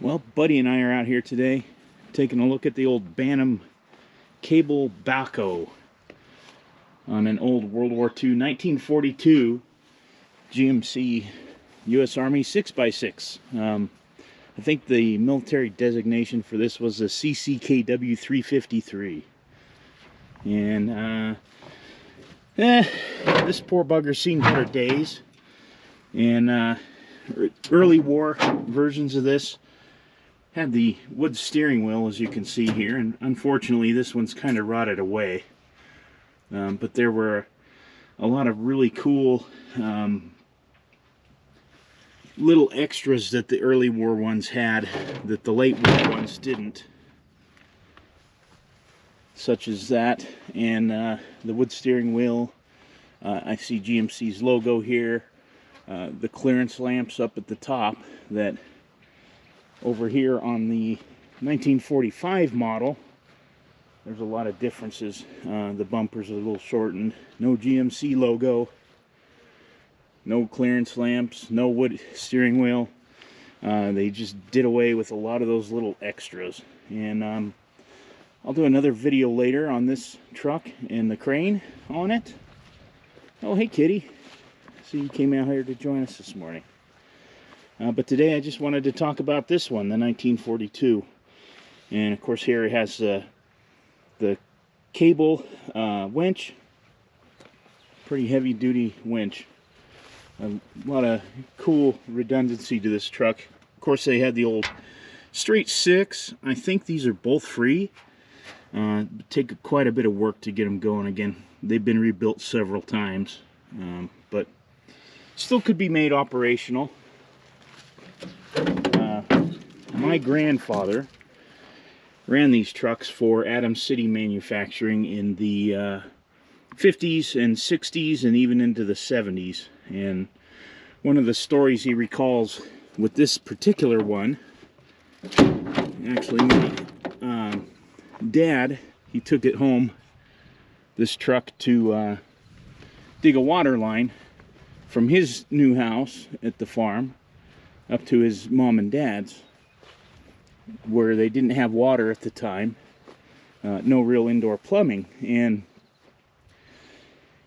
Well, Buddy and I are out here today taking a look at the old Bantam cable backhoe on an old World War II 1942 GMC U.S. Army 6x6. I think the military designation for this was a CCKW 353. And this poor bugger's seen better days. And early war versions of this had the wood steering wheel, as you can see here, and unfortunately this one's kind of rotted away. But there were a lot of really cool little extras that the early war ones had that the late war ones didn't, such as that, and the wood steering wheel. I see GMC's logo here, the clearance lamps up at the top. That over here on the 1945 model, there's a lot of differences. The bumpers are a little shortened. No GMC logo. No clearance lamps. No wood steering wheel. They just did away with a lot of those little extras. And I'll do another video later on this truck and the crane on it. Oh, hey, Kitty. So you came out here to join us this morning. But today I just wanted to talk about this one, the 1942. And of course here it has the cable winch. Pretty heavy duty winch. A lot of cool redundancy to this truck. Of course they had the old straight 6. I think these are both free. Take quite a bit of work to get them going again. They've been rebuilt several times. But still could be made operational. My grandfather ran these trucks for Adams City Manufacturing in the 50s and 60s and even into the 70s. And one of the stories he recalls with this particular one, actually my dad, he took it home, this truck, to dig a water line from his new house at the farm up to his mom and dad's, where they didn't have water at the time, no real indoor plumbing. And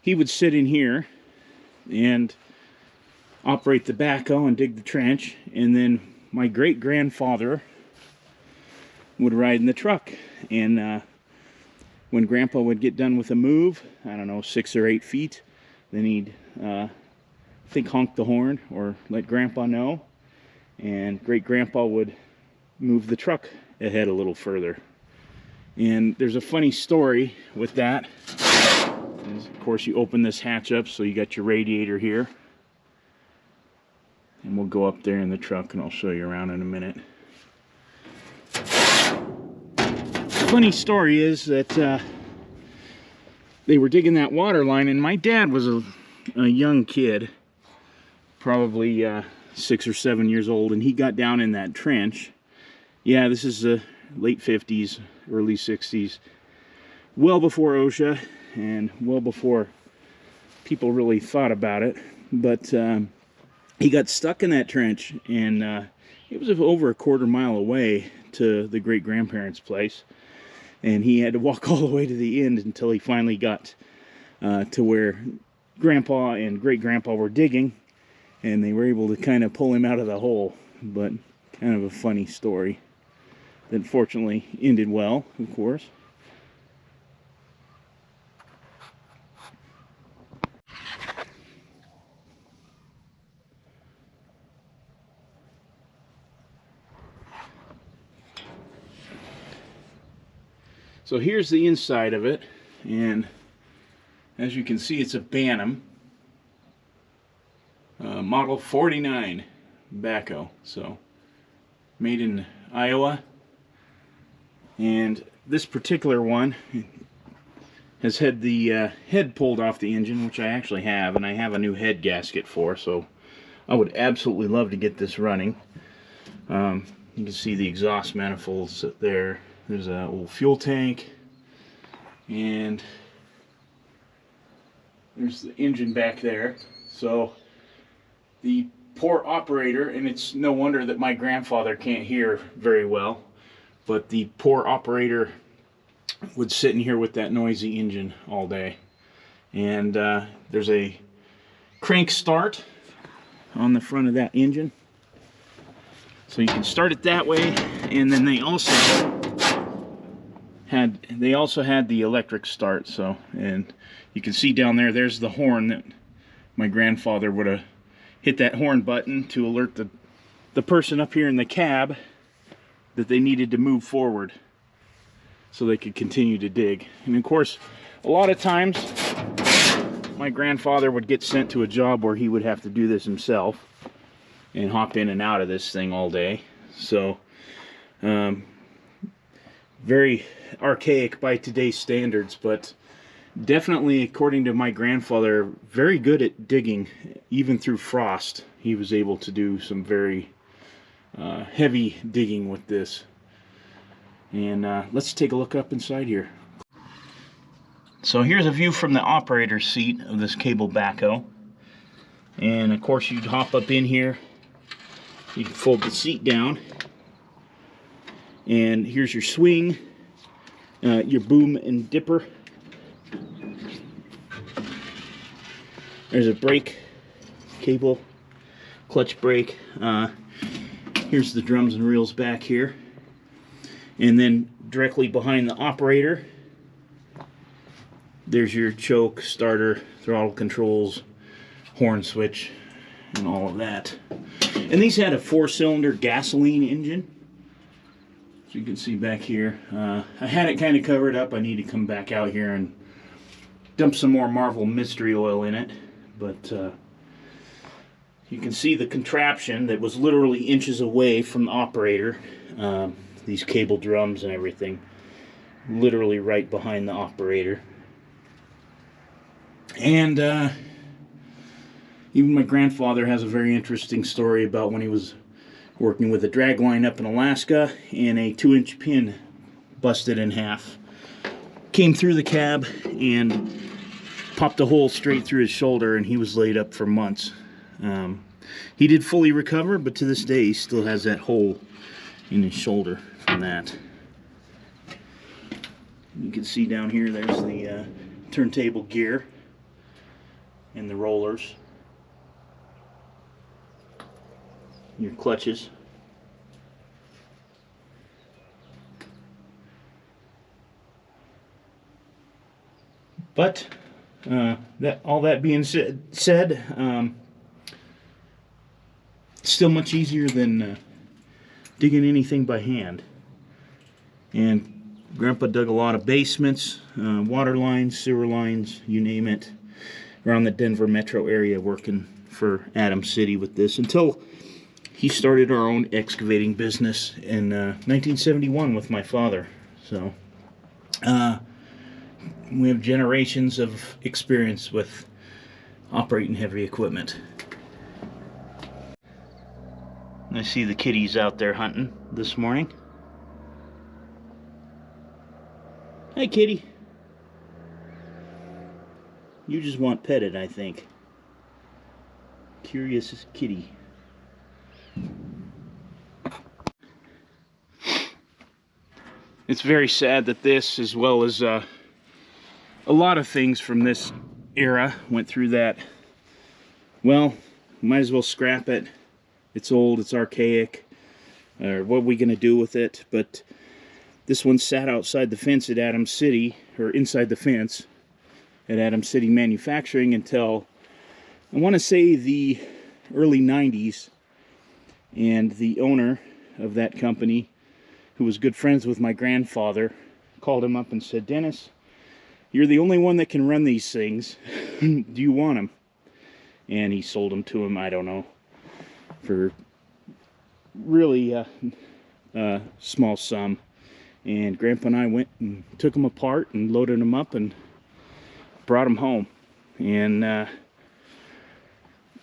he would sit in here and operate the backhoe and dig the trench, and then my great-grandfather would ride in the truck. And when Grandpa would get done with a move, I don't know, 6 or 8 feet, then he'd I think honk the horn or let Grandpa know, and great-grandpa would move the truck ahead a little further. And there's a funny story with that. Of course, you open this hatch up, so you got your radiator here, and we'll go up there in the truck and I'll show you around in a minute. The funny story is that they were digging that water line, and my dad was a young kid, probably 6 or 7 years old, and he got down in that trench. Yeah, this is the late 50s, early 60s, well before OSHA and well before people really thought about it. But he got stuck in that trench, and it was over a quarter mile away to the great-grandparents' place, and he had to walk all the way to the end until he finally got to where Grandpa and great-grandpa were digging, and they were able to kind of pull him out of the hole. But kind of a funny story that fortunately ended well, of course. So here's the inside of it, and as you can see, it's a Bantam model 49 backhoe, so made in Iowa. And this particular one has had the head pulled off the engine, which I actually have, and I have a new head gasket for, so I would absolutely love to get this running. You can see the exhaust manifolds there. There's an old fuel tank, and there's the engine back there. So the poor operator, and it's no wonder that my grandfather can't hear very well, but the poor operator would sit in here with that noisy engine all day. And there's a crank start on the front of that engine, so you can start it that way. And then they also had the electric start. So, and you can see down there, there's the horn that my grandfather would have hit, that horn button to alert the person up here in the cab that they needed to move forward so they could continue to dig. And of course, a lot of times my grandfather would get sent to a job where he would have to do this himself and hop in and out of this thing all day. So very archaic by today's standards, but definitely, according to my grandfather, very good at digging. Even through frost, he was able to do some very heavy digging with this. And let's take a look up inside here. So here's a view from the operator's seat of this cable backhoe. And of course, you'd hop up in here, you can fold the seat down, and here's your swing, your boom and dipper. There's a brake cable, clutch brake. Here's the drums and reels back here. And then directly behind the operator, there's your choke, starter, throttle controls, horn switch, and all of that. And these had a 4-cylinder gasoline engine. So you can see back here. I had it kind of covered up. I need to come back out here and dump some more Marvel Mystery Oil in it. But you can see the contraption that was literally inches away from the operator. These cable drums and everything, literally right behind the operator. And even my grandfather has a very interesting story about when he was working with a drag line up in Alaska, and a 2-inch pin busted in half, came through the cab and popped a hole straight through his shoulder, and he was laid up for months. He did fully recover, but to this day he still has that hole in his shoulder from that. You can see down here, there's the turntable gear and the rollers, your clutches. But all that being said, it's still much easier than digging anything by hand. And Grandpa dug a lot of basements, water lines, sewer lines, you name it, around the Denver metro area, working for Adam City with this, until he started our own excavating business in 1971 with my father. So we have generations of experience with operating heavy equipment. I see the kitties out there hunting this morning. Hi, kitty. You just want petted, I think. Curious kitty. It's very sad that this, as well as a lot of things from this era, went through that. Well, might as well scrap it. It's old, it's archaic. What are we going to do with it? But this one sat outside the fence at Adam City, or inside the fence at Adam City Manufacturing, until, I want to say, the early 90s. And the owner of that company, who was good friends with my grandfather, called him up and said, "Dennis, you're the only one that can run these things. Do you want them?" And he sold them to him, I don't know, for really small sum. And Grandpa and I went and took them apart and loaded them up and brought them home. And I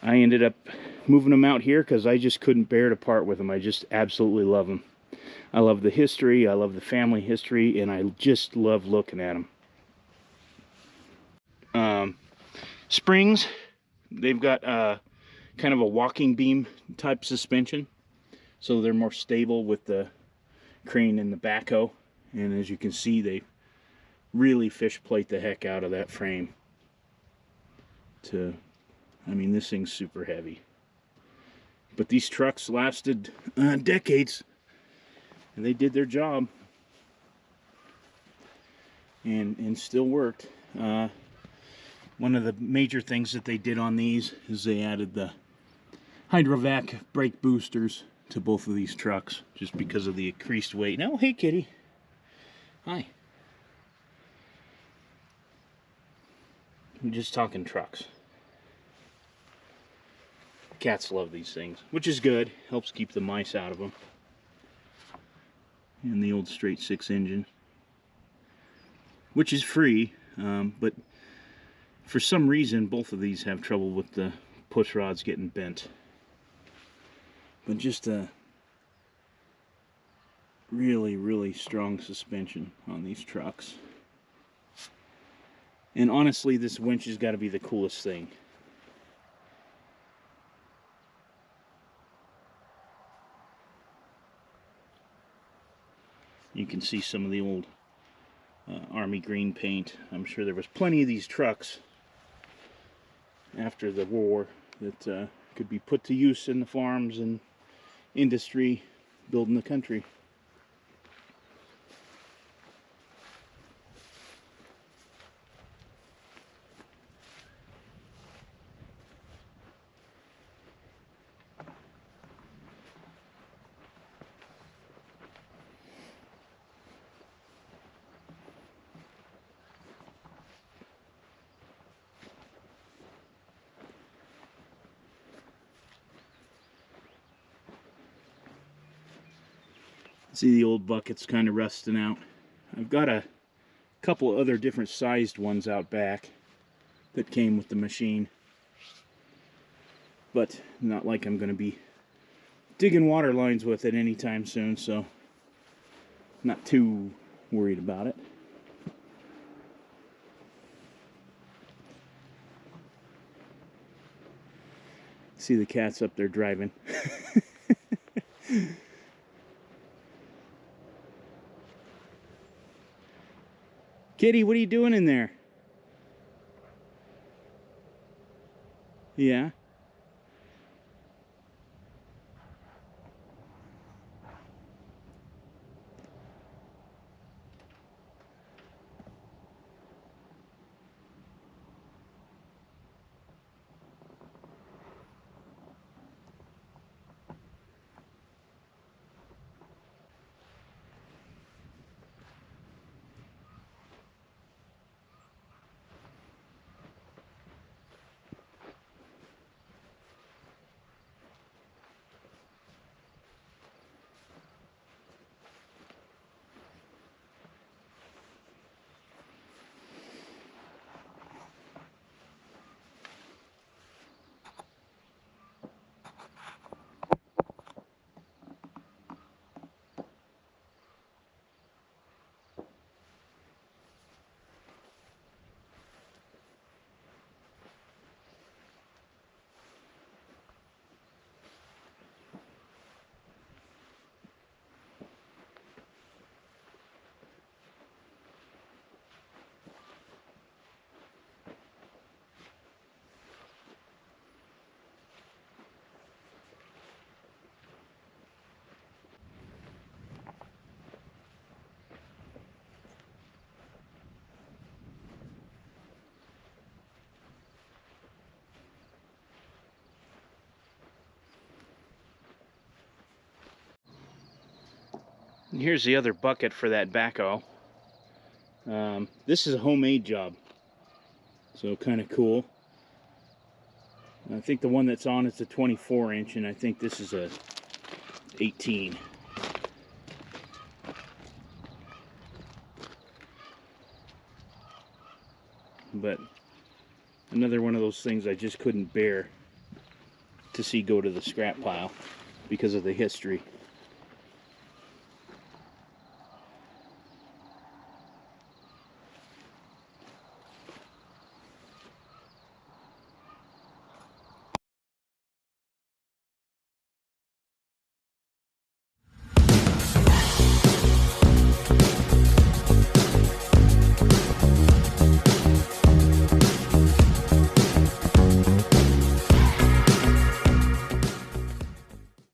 ended up moving them out here because I just couldn't bear to part with them. I just absolutely love them. I love the history, I love the family history, and I just love looking at them. Springs, they've got kind of a walking beam type suspension, so they're more stable with the crane and the backhoe. And as you can see, they really fish plate the heck out of that frame. I mean, this thing's super heavy. But these trucks lasted decades, and they did their job, and still worked. One of the major things that they did on these is they added the Hydrovac brake boosters to both of these trucks, just because of the increased weight. Now, hey kitty. Hi. I'm just talking trucks. Cats love these things, which is good. Helps keep the mice out of them. And the old straight six engine, which is free, but for some reason both of these have trouble with the push rods getting bent. But just a really strong suspension on these trucks. And honestly, this winch has got to be the coolest thing. You can see some of the old army green paint. I'm sure there was plenty of these trucks after the war that could be put to use in the farms and industry building the country. See, the old bucket's kind of rusting out. I've got a couple other different sized ones out back that came with the machine, but not like I'm going to be digging water lines with it anytime soon, so not too worried about it. See the cats up there driving. Kitty, what are you doing in there? Yeah. Here's the other bucket for that backhoe. This is a homemade job, so kind of cool. I think the one that's on is a 24-inch, and I think this is a 18. But another one of those things I just couldn't bear to see go to the scrap pile because of the history.